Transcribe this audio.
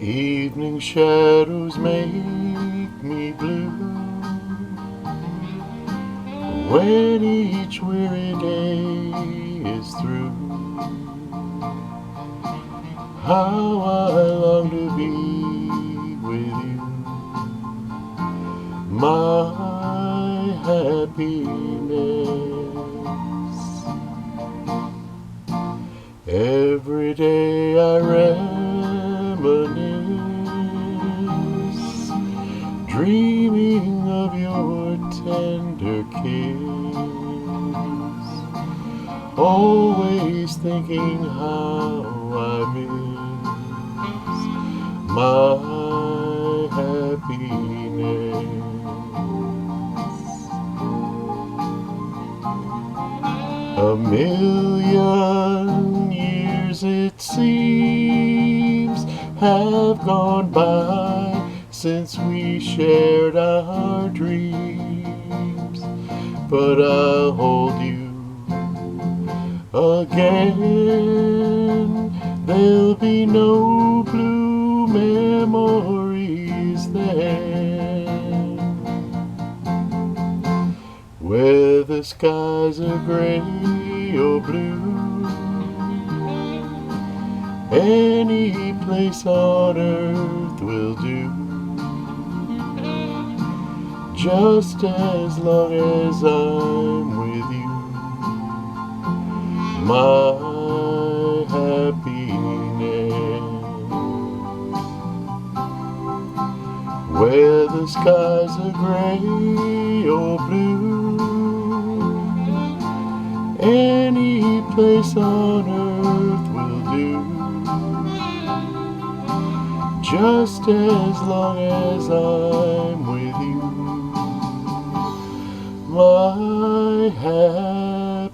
Evening shadows make me blue when each weary day is through. How I long to be with you, my happiness. Every day I reminisce, dreaming of your tender kiss, always thinking how I miss my happiness. A million years it seems have gone by since we shared our dreams, but I'll hold you again. There'll be no blue memories then, where the skies are gray or blue. Any place on earth will do, just as long as I'm with you, my happiness. Where the skies are gray or blue, any place on earth will do, just as long as I'm with you, my happiness.